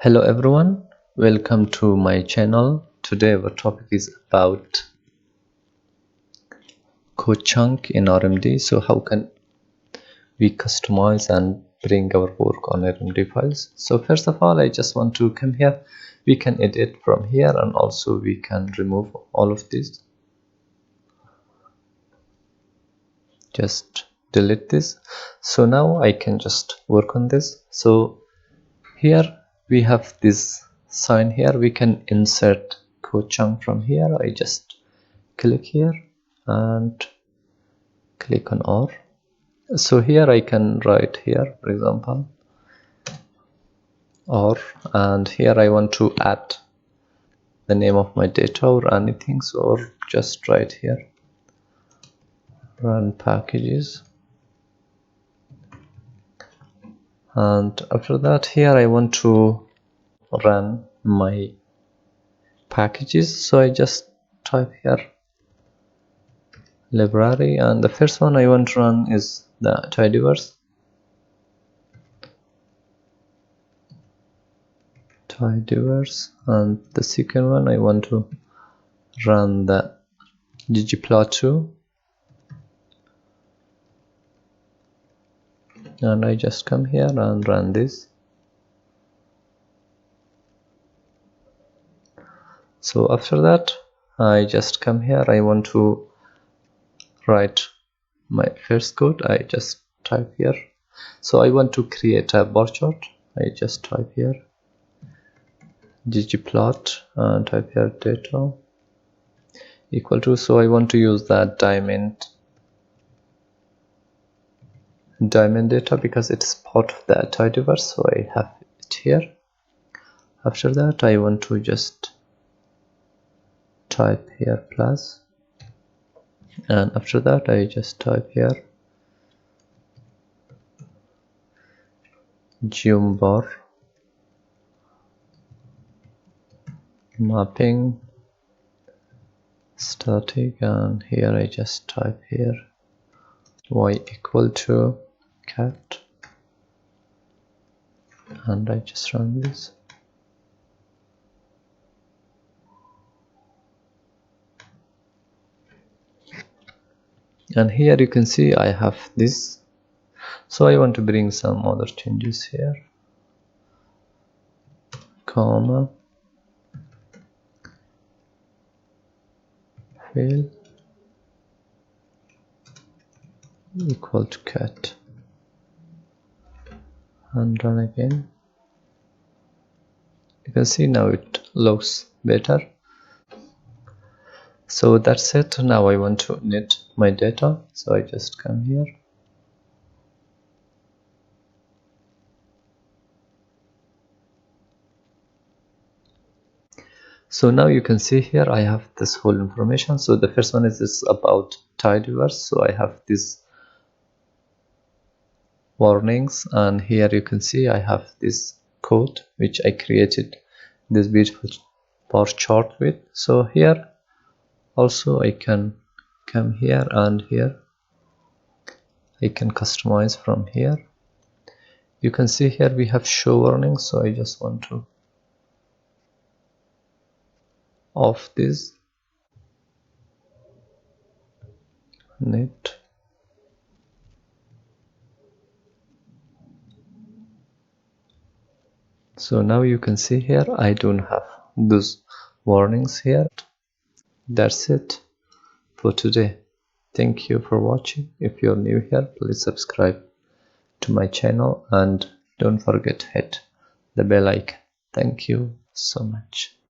Hello everyone, welcome to my channel. Today our topic is about code chunk in RMD. So how can we customize and bring our work on RMD files? So first of all, I just want to come here. We can edit from here, and also we can remove all of this. Just delete this. So now I can just work on this. So here we have this sign here. We can insert code chunk from here. I just click here and click on R. So here I can write here, for example, R, and here I want to add the name of my data or anything, so or just write here run packages, and after that here I want to run my packages. So I just type here library, and the first one I want to run is the tidyverse. And the second one I want to run the ggplot2, and I just come here and run this. So after that I just come here, I want to write my first code. I just type here. So I want to create a bar chart. I just type here ggplot and type here data equal to, so I want to use that diamond data because it's part of the tidyverse, so I have it here. After that I want to just type here plus, and after that I just type here geom bar mapping static, and here I just type here y equal to cat, and I just run this. And here you can see I have this. So I want to bring some other changes here, comma fill equal to cat, and run again. You can see now it looks better. So that's it. Now I want to knit my data, so I just come here. So now you can see here I have this whole information. So the first one is about tidyverse, so I have these warnings, and here you can see I have this code which I created this beautiful bar chart with. So here also I can come here, and here I can customize from here. You can see here we have show warnings, so I just want to off this knit. So now you can see here I don't have those warnings here. That's it for today. Thank you for watching. If you're new here, please subscribe to my channel and don't forget to hit the bell icon. Thank you so much.